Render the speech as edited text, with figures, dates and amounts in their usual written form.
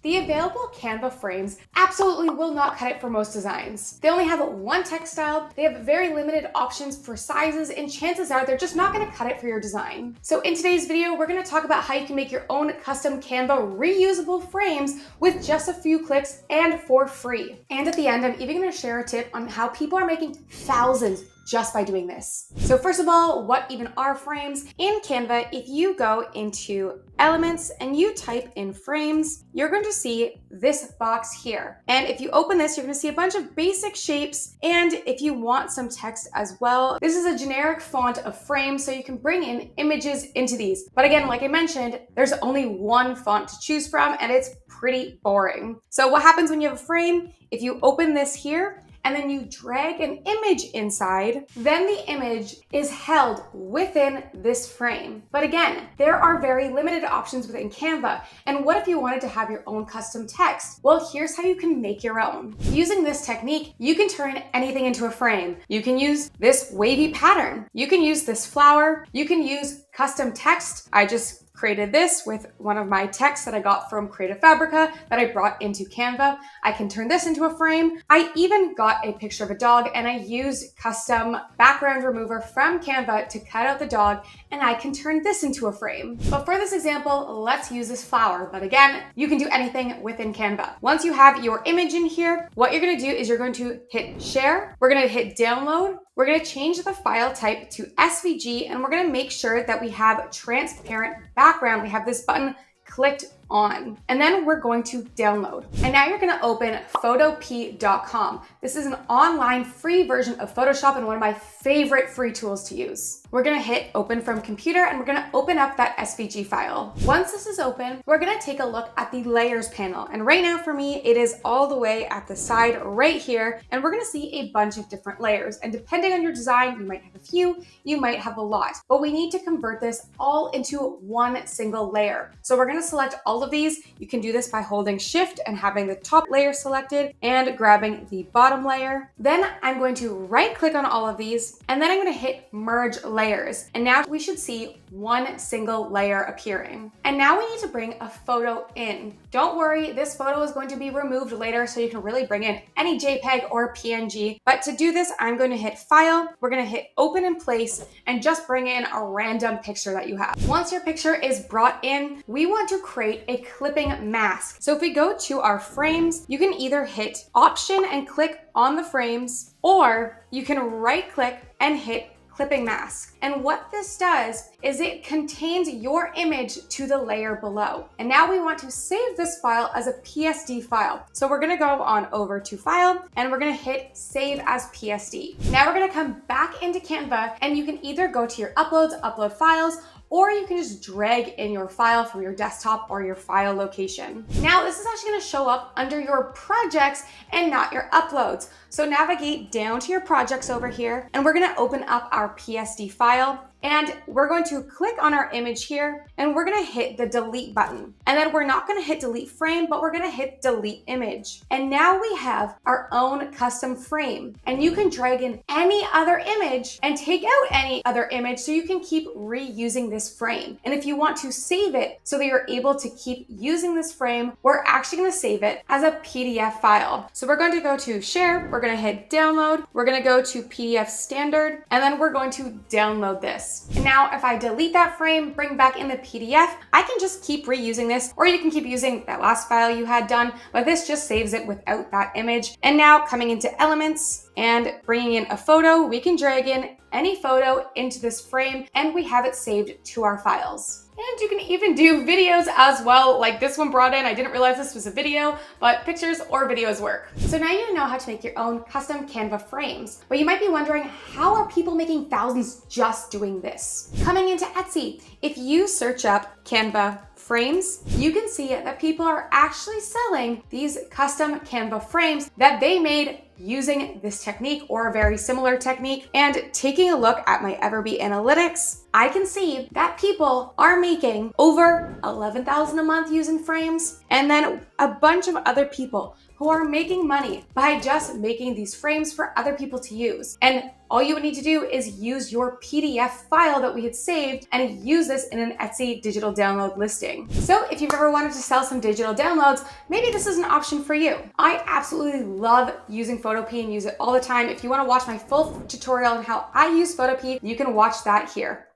The available Canva frames absolutely will not cut it for most designs. They only have one text style, they have very limited options for sizes, and chances are they're just not going to cut it for your design. So in today's video, we're going to talk about how you can make your own custom Canva reusable frames with just a few clicks and for free. And at the end, I'm even going to share a tip on how people are making thousands just by doing this. So first of all, what even are frames? In Canva, if you go into Elements and you type in frames, you're going to see this box here. And if you open this, you're going to see a bunch of basic shapes. And if you want some text as well, this is a generic font of frames, so you can bring in images into these. But again, like I mentioned, there's only one font to choose from, and it's pretty boring. So what happens when you have a frame? If you open this here, and then you drag an image inside, then the image is held within this frame. But again, there are very limited options within Canva. And what if you wanted to have your own custom text? Well, here's how you can make your own. Using this technique, you can turn anything into a frame. You can use this wavy pattern. You can use this flower. You can use custom text. I just created this with one of my texts that I got from Creative Fabrica that I brought into Canva. I can turn this into a frame. I even got a picture of a dog and I used custom background remover from Canva to cut out the dog, and I can turn this into a frame. But for this example, let's use this flower. But again, you can do anything within Canva. Once you have your image in here, what you're gonna do is you're going to hit share. We're gonna hit download. We're going to change the file type to SVG, and we're going to make sure that we have transparent background. We have this button clicked on, and then we're going to download. And now you're going to open Photopea.com. This is an online free version of Photoshop and one of my favorite free tools to use. We're going to hit open from computer, and we're going to open up that SVG file. Once this is open, we're going to take a look at the layers panel. And right now for me, it is all the way at the side right here. And we're going to see a bunch of different layers. And depending on your design, you might have a few, you might have a lot, but we need to convert this all into one single layer. So we're going to select all of these. You can do this by holding Shift and having the top layer selected and grabbing the bottom layer. Then I'm going to right click on all of these, and then I'm going to hit merge layers. And now we should see one single layer appearing. And now we need to bring a photo in. Don't worry, this photo is going to be removed later, so you can really bring in any JPEG or PNG. But to do this, I'm going to hit File, we're going to hit Open in Place, and just bring in a random picture that you have. Once your picture is brought in, we want to create a clipping mask. So if we go to our frames, you can either hit Option and click on the frames, or you can right click and hit clipping mask. And what this does is it contains your image to the layer below. And now we want to save this file as a PSD file. So we're gonna go on over to File, and we're gonna hit Save as PSD. Now we're gonna come back into Canva, and you can either go to your Uploads, Upload Files, or you can just drag in your file from your desktop or your file location. Now this is actually going to show up under your projects and not your uploads. So navigate down to your projects over here, and we're going to open up our PSD file. And we're going to click on our image here, and we're going to hit the delete button. And then we're not going to hit delete frame, but we're going to hit delete image. And now we have our own custom frame. And you can drag in any other image and take out any other image, so you can keep reusing this frame. And if you want to save it so that you're able to keep using this frame, we're actually going to save it as a PDF file. So we're going to go to share, we're going to hit download, we're going to go to PDF standard, and then we're going to download this. And now if I delete that frame, bring back in the PDF, I can just keep reusing this, or you can keep using that last file you had done, but this just saves it without that image. And now coming into Elements and bringing in a photo, we can drag in any photo into this frame, and we have it saved to our files. And you can even do videos as well, like this one brought in. I didn't realize this was a video, but pictures or videos work. So now you know how to make your own custom Canva frames, but you might be wondering, how are people making thousands just doing this? Coming into Etsy, if you search up Canva frames, you can see that people are actually selling these custom Canva frames that they made using this technique or a very similar technique. And taking a look at my Everbee analytics, I can see that people are making over $11,000 a month using frames, and then a bunch of other people who are making money by just making these frames for other people to use. And all you would need to do is use your PDF file that we had saved and use this in an Etsy digital download listing. So if you've ever wanted to sell some digital downloads, maybe this is an option for you. I absolutely love using Photopea and use it all the time. If you want to watch my full tutorial on how I use Photopea, you can watch that here.